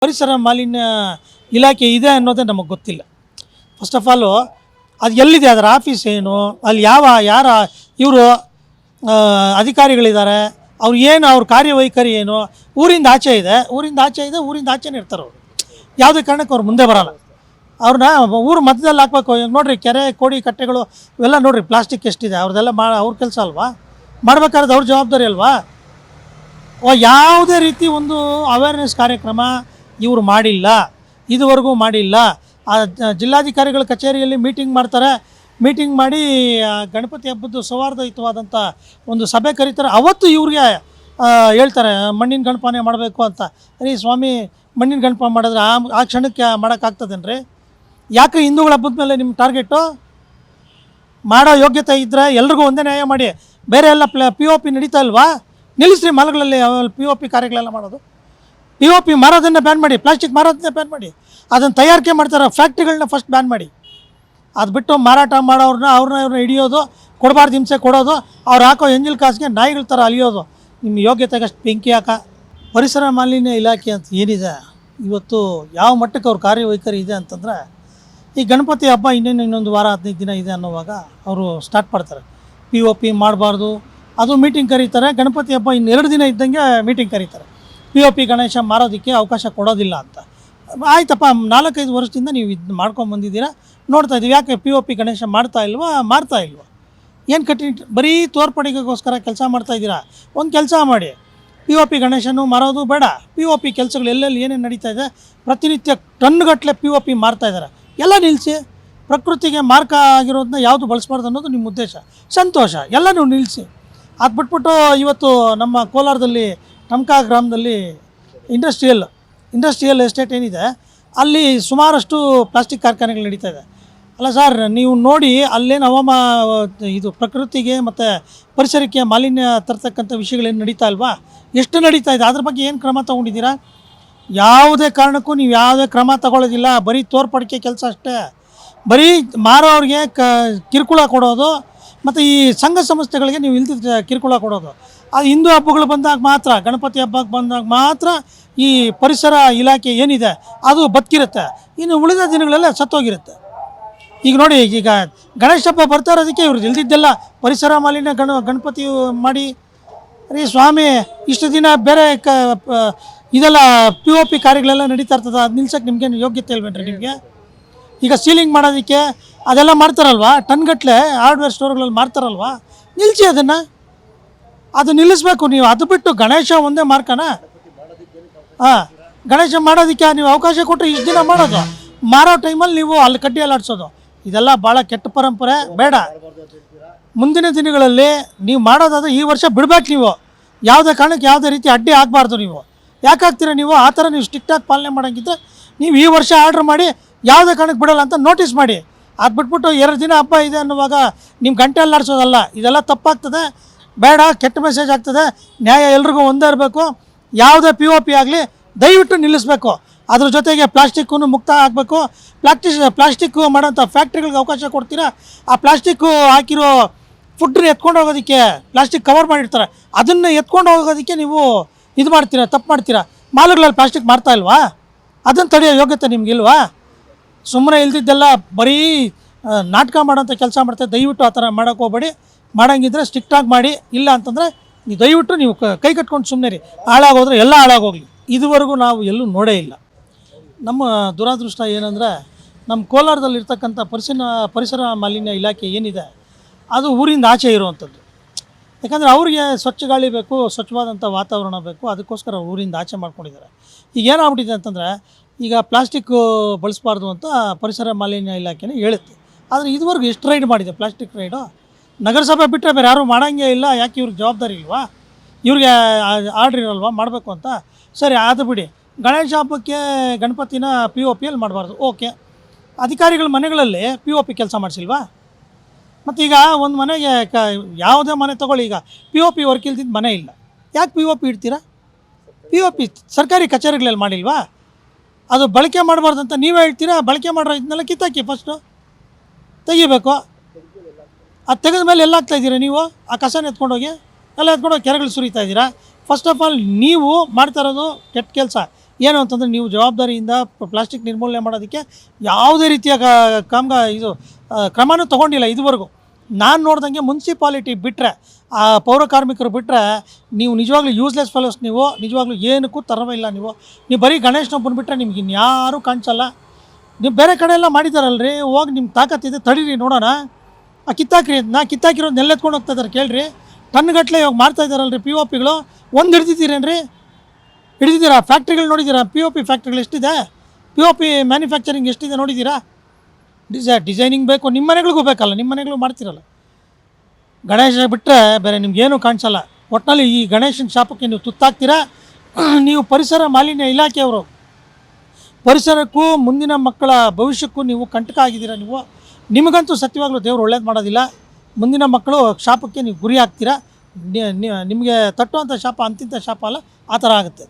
ಪರಿಸರ ಮಾಲಿನ್ಯ ಇಲಾಖೆ ಇದೆ ಅನ್ನೋದೇ ನಮಗೆ ಗೊತ್ತಿಲ್ಲ. ಫಸ್ಟ್ ಆಫ್ ಆಲು ಅದು ಎಲ್ಲಿದೆ, ಅದರ ಆಫೀಸ್ ಏನು, ಅಲ್ಲಿ ಯಾರ ಇವರು ಅಧಿಕಾರಿಗಳಿದ್ದಾರೆ, ಅವ್ರು ಏನು, ಅವ್ರ ಕಾರ್ಯವೈಖರಿ ಏನು, ಊರಿಂದ ಆಚೆ ಇದೆ, ಊರಿಂದ ಆಚೆನೇ ಇರ್ತಾರೆ ಅವರು. ಯಾವುದೇ ಕಾರಣಕ್ಕೆ ಅವ್ರು ಮುಂದೆ ಬರೋಲ್ಲ. ಅವ್ರನ್ನ ಊರು ಮಧ್ಯದಲ್ಲಿ ಹಾಕ್ಬೇಕು. ನೋಡಿರಿ, ಕೆರೆ ಕೋಡಿ ಕಟ್ಟೆಗಳು ಇವೆಲ್ಲ ನೋಡಿರಿ, ಪ್ಲಾಸ್ಟಿಕ್ ಎಷ್ಟಿದೆ, ಅವ್ರದ್ದೆಲ್ಲ ಅವ್ರ ಕೆಲಸ ಅಲ್ವಾ, ಮಾಡಬೇಕಾದ್ರೆ ಅವ್ರ ಜವಾಬ್ದಾರಿ ಅಲ್ವಾ. ಯಾವುದೇ ರೀತಿ ಒಂದು ಅವೇರ್ನೆಸ್ ಕಾರ್ಯಕ್ರಮ ಇವರು ಮಾಡಿಲ್ಲ, ಇದುವರೆಗೂ ಮಾಡಿಲ್ಲ. ಜಿಲ್ಲಾಧಿಕಾರಿಗಳ ಕಚೇರಿಯಲ್ಲಿ ಮೀಟಿಂಗ್ ಮಾಡ್ತಾರೆ, ಮೀಟಿಂಗ್ ಮಾಡಿ ಗಣಪತಿ ಹಬ್ಬದ್ದು ಸೌಹಾರ್ದಯುತವಾದಂಥ ಒಂದು ಸಭೆ ಕರೀತಾರೆ. ಅವತ್ತು ಇವ್ರಿಗೆ ಹೇಳ್ತಾರೆ ಮಣ್ಣಿನ ಗಣಪನೆ ಮಾಡಬೇಕು ಅಂತ. ರೀ ಸ್ವಾಮಿ, ಮಣ್ಣಿನ ಗಣಪ ಮಾಡಿದ್ರೆ ಆ ಕ್ಷಣಕ್ಕೆ ಮಾಡೋಕ್ಕಾಗ್ತದೇನ್ರಿ? ಯಾಕೆ ಹಿಂದೂಗಳ ಹಬ್ಬದ ಮೇಲೆ ನಿಮ್ಮ ಟಾರ್ಗೆಟು? ಮಾಡೋ ಯೋಗ್ಯತೆ ಇದ್ದರೆ ಎಲ್ರಿಗೂ ಒಂದೇ ನ್ಯಾಯ ಮಾಡಿ. ಬೇರೆ ಎಲ್ಲ POP ನಡೀತಾ ಇಲ್ವಾ? ನಿಲ್ಲಿಸ್ರಿ ಮಾಲ್ಗಳಲ್ಲಿ POP ಕಾರ್ಯಗಳೆಲ್ಲ ಮಾಡೋದು. POP ಮಾರೋದನ್ನು ಬ್ಯಾನ್ ಮಾಡಿ, ಪ್ಲಾಸ್ಟಿಕ್ ಮಾರೋದನ್ನೇ ಬ್ಯಾನ್ ಮಾಡಿ. ಅದನ್ನು ತಯಾರಿಕೆ ಮಾಡ್ತಾರೆ ಫ್ಯಾಕ್ಟ್ರಿಗಳನ್ನ ಫಸ್ಟ್ ಬ್ಯಾನ್ ಮಾಡಿ. ಅದು ಬಿಟ್ಟು ಮಾರಾಟ ಮಾಡೋರನ್ನ ಹಿಡಿಯೋದು, ಕೊಡಬಾರ್ದು ಹಿಂಸೆ ಕೊಡೋದು, ಅವ್ರು ಹಾಕೋ ಎಂಜಿಲ್ ಕಾಸಿಗೆ ನಾಯಿಗಳ ಥರ ಅಲಿಯೋದು. ನಿಮ್ಮ ಯೋಗ್ಯತೆಗೆ ಅಷ್ಟು ಬೆಂಕಿ ಹಾಕ. ಪರಿಸರ ಮಾಲಿನ್ಯ ಇಲಾಖೆ ಅಂತ ಏನಿದೆ ಇವತ್ತು, ಯಾವ ಮಟ್ಟಕ್ಕೆ ಅವ್ರ ಕಾರ್ಯವೈಖರಿ ಇದೆ ಅಂತಂದರೆ, ಈ ಗಣಪತಿ ಹಬ್ಬ ಇನ್ನೊಂದು ವಾರ 15 ದಿನ ಇದೆ ಅನ್ನೋವಾಗ ಅವರು ಸ್ಟಾರ್ಟ್ ಮಾಡ್ತಾರೆ. POP ಮಾಡಬಾರ್ದು, ಅದು ಮೀಟಿಂಗ್ ಕರೀತಾರೆ. ಗಣಪತಿ ಹಬ್ಬ ಇನ್ನು 2 ದಿನ ಇದ್ದಂಗೆ ಮೀಟಿಂಗ್ ಕರೀತಾರೆ. POP ಗಣೇಶ ಮಾರೋದಕ್ಕೆ ಅವಕಾಶ ಕೊಡೋದಿಲ್ಲ ಅಂತ. ಆಯ್ತಪ್ಪ, 4-5 ವರ್ಷದಿಂದ ನೀವು ಇದು ಮಾಡ್ಕೊಂಬಂದಿದ್ದೀರಾ, ನೋಡ್ತಾ ಇದ್ದೀವಿ. ಯಾಕೆ POP ಗಣೇಶ ಮಾಡ್ತಾ ಇಲ್ವಾ? ಏನು ಬರೀ ತೋರ್ಪಡಿಗೆಗೋಸ್ಕರ ಕೆಲಸ ಮಾಡ್ತಾಯಿದ್ದೀರಾ? ಒಂದು ಕೆಲಸ ಮಾಡಿ, POP ಗಣೇಶನೂ ಮಾರೋದು ಬೇಡ. POP ಕೆಲಸಗಳು ಎಲ್ಲೆಲ್ಲಿ ಏನೇನು ನಡೀತಾ ಇದೆ, ಪ್ರತಿನಿತ್ಯ ಟನ್ಗಟ್ಟಲೆ POP ಮಾರ್ತಾಯಿದ್ದಾರೆ. ಎಲ್ಲ ನಿಲ್ಲಿಸಿ. ಪ್ರಕೃತಿಗೆ ಮಾರ್ಕ ಆಗಿರೋದನ್ನ ಯಾವುದು ಬಳಸಬಾರ್ದು ಅನ್ನೋದು ನಿಮ್ಮ ಉದ್ದೇಶ. ಸಂತೋಷ, ಎಲ್ಲನೂ ನಿಲ್ಲಿಸಿ. ಅದು ಬಿಟ್ಬಿಟ್ಟು ಇವತ್ತು ನಮ್ಮ ಕೋಲಾರದಲ್ಲಿ ಟಮ್ಕಾ ಗ್ರಾಮದಲ್ಲಿ ಇಂಡಸ್ಟ್ರಿಯಲ್ ಎಸ್ಟೇಟ್ ಏನಿದೆ, ಅಲ್ಲಿ ಸುಮಾರಷ್ಟು ಪ್ಲಾಸ್ಟಿಕ್ ಕಾರ್ಖಾನೆಗಳು ನಡೀತಾ ಇದೆ. ಅಲ್ಲ ಸರ್, ನೀವು ನೋಡಿ ಅಲ್ಲೇನು ಇದು ಪ್ರಕೃತಿಗೆ ಮತ್ತು ಪರಿಸರಕ್ಕೆ ಮಾಲಿನ್ಯ ತರ್ತಕ್ಕಂಥ ವಿಷಯಗಳೇನು ನಡೀತಾ ಇಲ್ವಾ? ಎಷ್ಟು ನಡೀತಾ ಇದೆ, ಅದ್ರ ಬಗ್ಗೆ ಏನು ಕ್ರಮ ತೊಗೊಂಡಿದ್ದೀರಾ? ಯಾವುದೇ ಕಾರಣಕ್ಕೂ ನೀವು ಯಾವುದೇ ಕ್ರಮ ತಗೊಳ್ಳೋದಿಲ್ಲ. ಬರೀ ತೋರ್ಪಡಿಕೆ ಕೆಲಸ ಅಷ್ಟೇ. ಬರೀ ಮಾರೋರಿಗೆ ಕಿರುಕುಳ ಕೊಡೋದು, ಮತ್ತು ಈ ಸಂಘ ಸಂಸ್ಥೆಗಳಿಗೆ ನೀವು ಇಲ್ದಿದ್ದ ಕಿರುಕುಳ ಕೊಡೋದು. ಅದು ಹಿಂದೂ ಹಬ್ಬಗಳು ಬಂದಾಗ ಮಾತ್ರ, ಗಣಪತಿ ಹಬ್ಬಕ್ಕೆ ಬಂದಾಗ ಮಾತ್ರ ಈ ಪರಿಸರ ಇಲಾಖೆ ಏನಿದೆ ಅದು ಬದುಕಿರುತ್ತೆ. ಇನ್ನು ಉಳಿದ ದಿನಗಳೆಲ್ಲ ಸತ್ತೋಗಿರುತ್ತೆ. ಈಗ ನೋಡಿ, ಈಗ ಗಣೇಶ ಹಬ್ಬ ಬರ್ತಾ ಇರೋದಕ್ಕೆ ಇವ್ರು ಇಲ್ದಿದ್ದೆಲ್ಲ ಪರಿಸರ ಮಾಲಿನ್ಯ ಗಣಪತಿ ಮಾಡಿ. ರೀ ಸ್ವಾಮಿ, ಇಷ್ಟು ದಿನ ಬೇರೆ ಇದೆಲ್ಲ POP ಕಾರ್ಯಗಳೆಲ್ಲ ನಡೀತಾ ಇರ್ತದೆ, ಅದು ನಿಲ್ಸೋಕ್ಕೆ ನಿಮ್ಗೇನು ಯೋಗ್ಯತೆ ಇಲ್ವೇನ್ರಿ ನಿಮಗೆ? ಈಗ ಸೀಲಿಂಗ್ ಮಾಡೋದಕ್ಕೆ ಅದೆಲ್ಲ ಮಾಡ್ತಾರಲ್ವ, ಟನ್ಗಟ್ಟಲೆ ಹಾರ್ಡ್ವೇರ್ ಸ್ಟೋರ್ಗಳಲ್ಲಿ ಮಾಡ್ತಾರಲ್ವ, ನಿಲ್ಲಿಸಿ ಅದನ್ನು. ಅದು ನಿಲ್ಲಿಸ್ಬೇಕು ನೀವು. ಅದು ಬಿಟ್ಟು ಗಣೇಶ ಒಂದೇ ಮಾರ್ಕನ? ಗಣೇಶ ಮಾಡೋದಕ್ಕೆ ನೀವು ಅವಕಾಶ ಕೊಟ್ಟರೆ ಇಷ್ಟು ದಿನ ಮಾಡೋದು, ಮಾರೋ ಟೈಮಲ್ಲಿ ನೀವು ಅಲ್ಲಿ ಕಡ್ಡಿ ಅಲ್ಲಾಡ್ಸೋದು, ಇದೆಲ್ಲ ಭಾಳ ಕೆಟ್ಟ ಪರಂಪರೆ. ಬೇಡ. ಮುಂದಿನ ದಿನಗಳಲ್ಲಿ ನೀವು ಮಾಡೋದಾದ್ರೆ ಈ ವರ್ಷ ಬಿಡಬೇಕು. ನೀವು ಯಾವುದೇ ಕಾರಣಕ್ಕೆ ಯಾವುದೇ ರೀತಿ ಅಡ್ಡಿ ಆಗಬಾರ್ದು. ನೀವು ಯಾಕೆ ಆಗ್ತೀರಾ? ನೀವು ಆ ಥರ ನೀವು ಸ್ಟ್ರಿಕ್ಟಾಗಿ ಪಾಲನೆ ಮಾಡೋಂಗಿದ್ರೆ ನೀವು ಈ ವರ್ಷ ಆರ್ಡ್ರ್ ಮಾಡಿ ಯಾವುದೇ ಕಾರಣಕ್ಕೆ ಬಿಡೋಲ್ಲ ಅಂತ ನೋಟಿಸ್ ಮಾಡಿ. ಅದು ಬಿಟ್ಬಿಟ್ಟು 2 ದಿನ ಹಬ್ಬ ಇದೆ ಅನ್ನುವಾಗ ನಿಮ್ಮ ಗಂಟೆ ಅಲ್ಲಾಡ್ಸೋದಲ್ಲ. ಇದೆಲ್ಲ ತಪ್ಪಾಗ್ತದೆ. ಬೇಡ, ಕೆಟ್ಟ ಮೆಸೇಜ್ ಆಗ್ತದೆ. ನ್ಯಾಯ ಎಲ್ರಿಗೂ ಒಂದೇ ಇರಬೇಕು. ಯಾವುದೇ POP ಆಗಲಿ ದಯವಿಟ್ಟು ನಿಲ್ಲಿಸಬೇಕು. ಅದ್ರ ಜೊತೆಗೆ ಪ್ಲಾಸ್ಟಿಕ್ಕೂ ಮುಕ್ತ ಆಗಬೇಕು. ಪ್ಲಾಸ್ಟಿಕ್ಕು ಮಾಡೋಂಥ ಫ್ಯಾಕ್ಟ್ರಿಗಳಿಗೆ ಅವಕಾಶ ಕೊಡ್ತೀರಾ? ಆ ಪ್ಲಾಸ್ಟಿಕ್ಕು ಹಾಕಿರೋ ಫುಡ್ನ ಎತ್ಕೊಂಡು ಹೋಗೋದಕ್ಕೆ ಪ್ಲಾಸ್ಟಿಕ್ ಕವರ್ ಮಾಡಿರ್ತಾರೆ, ಅದನ್ನು ಎತ್ಕೊಂಡು ಹೋಗೋದಕ್ಕೆ ನೀವು ಇದು ಮಾಡ್ತೀರಾ, ತಪ್ಪು ಮಾಡ್ತೀರಾ. ಮಾಲುಗಳಲ್ಲಿ ಪ್ಲಾಸ್ಟಿಕ್ ಮಾರ್ತಾ ಇಲ್ವಾ? ಅದನ್ನು ತಡೆಯೋ ಯೋಗ್ಯತೆ ನಿಮಗಿಲ್ವಾ? ಸುಮ್ಮನೆ ಇಲ್ದಿದ್ದೆಲ್ಲ ಬರೀ ನಾಟಕ ಮಾಡೋಂಥ ಕೆಲಸ ಮಾಡ್ತಾರೆ. ದಯವಿಟ್ಟು ಆ ಥರ ಮಾಡೋಕ್ಕೆ ಹೋಗ್ಬೇಡಿ. ಮಾಡೋಂಗಿದ್ರೆ ಸ್ಟ್ರಿಕ್ಟಾಗಿ ಮಾಡಿ. ಇಲ್ಲ ಅಂತಂದರೆ ದಯವಿಟ್ಟು ನೀವು ಕೈ ಕಟ್ಕೊಂಡು ಸುಮ್ಮನೆ ರೀ. ಹಾಳಾಗೋದ್ರೆ ಎಲ್ಲ ಹಾಳಾಗೋಗಲಿ. ಇದುವರೆಗೂ ನಾವು ಎಲ್ಲೂ ನೋಡೇ ಇಲ್ಲ. ನಮ್ಮ ದುರಾದೃಷ್ಟ ಏನಂದರೆ, ನಮ್ಮ ಕೋಲಾರದಲ್ಲಿರ್ತಕ್ಕಂಥ ಪರಿಸರ ಮಾಲಿನ್ಯ ಇಲಾಖೆ ಏನಿದೆ ಅದು ಊರಿಂದ ಆಚೆ ಇರುವಂಥದ್ದು. ಯಾಕಂದರೆ ಅವ್ರಿಗೆ ಸ್ವಚ್ಛ ಗಾಳಿ ಬೇಕು, ಸ್ವಚ್ಛವಾದಂಥ ವಾತಾವರಣ ಬೇಕು. ಅದಕ್ಕೋಸ್ಕರ ಊರಿಂದ ಆಚೆ ಮಾಡ್ಕೊಂಡಿದ್ದಾರೆ. ಈಗ ಏನಾಗ್ಬಿಟ್ಟಿದೆ ಅಂತಂದರೆ, ಈಗ ಪ್ಲಾಸ್ಟಿಕ್ಕು ಬಳಸಬಾರ್ದು ಅಂತ ಪರಿಸರ ಮಾಲಿನ್ಯ ಇಲಾಖೆನೇ ಹೇಳುತ್ತೆ. ಆದರೆ ಇದುವರೆಗೂ ಎಷ್ಟು ರೈಡ್ ಮಾಡಿದೆ ಪ್ಲಾಸ್ಟಿಕ್ ರೈಡು? ನಗರಸಭೆ ಬಿಟ್ಟರೆ ಬೇರೆ ಯಾರೂ ಮಾಡೋಂಗೇ ಇಲ್ಲ. ಯಾಕೆ ಇವ್ರಿಗೆ ಜವಾಬ್ದಾರಿ ಇಲ್ವಾ? ಇವ್ರಿಗೆ ಆರ್ಡ್ರ್ ಇರಲ್ವಾ ಮಾಡಬೇಕು ಅಂತ? ಸರಿ, ಅದು ಬಿಡಿ. ಗಣೇಶ ಹಬ್ಬಕ್ಕೆ ಗಣಪತಿನ POPಯಲ್ಲಿ ಮಾಡಬಾರ್ದು, ಓಕೆ. ಅಧಿಕಾರಿಗಳ ಮನೆಗಳಲ್ಲಿ POP ಕೆಲಸ ಮಾಡಿಸಿಲ್ವಾ? ಮತ್ತು ಈಗ ಒಂದು ಮನೆಗೆ ಯಾವುದೇ ಮನೆ ತೊಗೊಳ್ಳಿ, ಈಗ POP ವರ್ಕ್ ಇಲ್ದಿದ್ದು ಮನೆ ಇಲ್ಲ. ಯಾಕೆ POP ಇಡ್ತೀರಾ? POP ಸರ್ಕಾರಿ ಕಚೇರಿಗಳಲ್ಲಿ ಮಾಡಿಲ್ವಾ? ಅದು ಬಳಕೆ ಮಾಡಬಾರ್ದು ಅಂತ ನೀವೇ ಹೇಳ್ತೀರಾ. ಬಳಕೆ ಮಾಡೋ ಇದನ್ನೆಲ್ಲ ಕಿತ್ತಾಕಿ, ಫಸ್ಟು ತೆಗಿಬೇಕು. ಅದು ತೆಗೆದ ಮೇಲೆ ಎಲ್ಲ ಆಗ್ತಾಯಿದ್ದೀರಾ ನೀವು? ಆ ಕಸನ ಎತ್ಕೊಂಡೋಗಿ ಎಲ್ಲ ಎತ್ಕೊಂಡೋಗಿ ಕೆರೆಗಳು ಸುರಿತಾ ಇದ್ದೀರಾ. ಫಸ್ಟ್ ಆಫ್ ಆಲ್ ನೀವು ಮಾಡ್ತಾ ಇರೋದು ಕೆಟ್ಟ ಕೆಲಸ. ಏನು ಅಂತಂದರೆ ನೀವು ಜವಾಬ್ದಾರಿಯಿಂದ ಪ್ಲಾಸ್ಟಿಕ್ ನಿರ್ಮೂಲನೆ ಮಾಡೋದಕ್ಕೆ ಯಾವುದೇ ರೀತಿಯ ಕ್ರಮನೂ ತೊಗೊಂಡಿಲ್ಲ ಇದುವರೆಗೂ. ನಾನು ನೋಡ್ದಂಗೆ ಮುನ್ಸಿಪಾಲಿಟಿ ಬಿಟ್ಟರೆ, ಆ ಪೌರ ಕಾರ್ಮಿಕರು ಬಿಟ್ಟರೆ, ನೀವು ನಿಜವಾಗ್ಲೂ ಯೂಸ್ಲೆಸ್ ಫೆಲೋಸ್. ನೀವು ನಿಜವಾಗ್ಲೂ ಏನಕ್ಕೂ ತರವೇ ಇಲ್ಲ. ನೀವು ಬರೀ ಗಣೇಶನೊಬ್ಬನ ಬಿಟ್ಟರೆ ನಿಮ್ಗೆ ಇನ್ಯಾರೂ ಕಾಣಿಸಲ್ಲ. ನೀವು ಬೇರೆ ಕಡೆ ಎಲ್ಲ ಮಾಡಿದಾರಲ್ರಿ, ಹೋಗಿ ನಿಮ್ಮ ತಾಕತ್ತಿದೆ ತಡೀರಿ ನೋಡೋಣ. ಆ ಕಿತ್ತಾಕ್ರಿ, ಕಿತ್ತಾಕಿರೋದು ನೆಲ್ಲೆತ್ಕೊಂಡು ಹೋಗ್ತಾ ಇದ್ದಾರೆ ಕೇಳ್ರಿ. ಟನ್ಗಟ್ಟಲೆ ಇವಾಗ ಮಾಡ್ತಾ ಇದ್ದಾರಲ್ರಿ POPಗಳು. ಒಂದು ಹಿಡ್ದಿದ್ದೀರೇನ್ರಿ? ಹಿಡಿದಿದ್ದೀರಾ? ಫ್ಯಾಕ್ಟ್ರಿಗಳು ನೋಡಿದ್ದೀರಾ? POP ಫ್ಯಾಕ್ಟ್ರಿಗಳು ಎಷ್ಟಿದೆ? POP ಮ್ಯಾನುಫ್ಯಾಕ್ಚರಿಂಗ್ ಎಷ್ಟಿದೆ ನೋಡಿದ್ದೀರಾ? ಡಿಸೈನಿಂಗ್ ಬೇಕು, ನಿಮ್ಮ ಮನೆಗಳಿಗೂ ಬೇಕಲ್ಲ, ನಿಮ್ಮ ಮನೆಗಳು ಮಾಡ್ತಿರಲ್ಲ. ಗಣೇಶ ಬಿಟ್ಟರೆ ಬೇರೆ ನಿಮ್ಗೇನು ಕಾಣಿಸಲ್ಲ. ಒಟ್ಟಿನಲ್ಲಿ ಈ ಗಣೇಶನ ಶಾಪಕ್ಕೆ ನೀವು ತುತ್ತಾಗ್ತೀರಾ. ನೀವು ಪರಿಸರ ಮಾಲಿನ್ಯ ಇಲಾಖೆಯವರು, ಪರಿಸರಕ್ಕೂ ಮುಂದಿನ ಮಕ್ಕಳ ಭವಿಷ್ಯಕ್ಕೂ ನೀವು ಕಂಟಕ ಆಗಿದ್ದೀರಾ. ನಿಮಗಂತೂ ಸತ್ಯವಾಗ್ಲೂ ದೇವ್ರು ಒಳ್ಳೇದು ಮಾಡೋದಿಲ್ಲ. ಮುಂದಿನ ಮಕ್ಕಳು ಶಾಪಕ್ಕೆ ನೀವು ಗುರಿ ಆಗ್ತೀರಾ. ನಿಮಗೆ ತಟ್ಟುವಂಥ ಶಾಪ ಅಂತಿಂಥ ಶಾಪ ಅಲ್ಲ, ಆ ಥರ ಆಗುತ್ತೆ.